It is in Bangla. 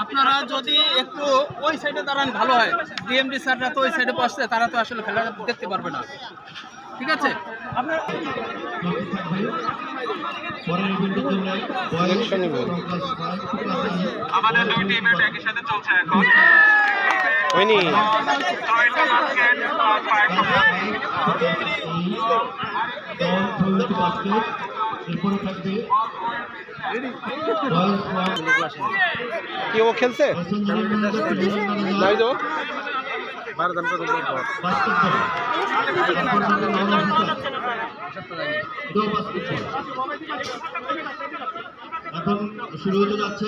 আপনারা যদি একটু ওই সাইডে দাঁড়ান ভালো হয়। ডিএমডি স্যাররা তো ওই সাইডে বসছে, তারা তো আসলে খেলা দেখতে পারবে না। ঠিক আছে, আপনারা আমাদের দুইটি ইভেন্ট একই সাথে চলছে এখন। কি ও খেলছে নাই তো এখন শুরু হতে যাচ্ছে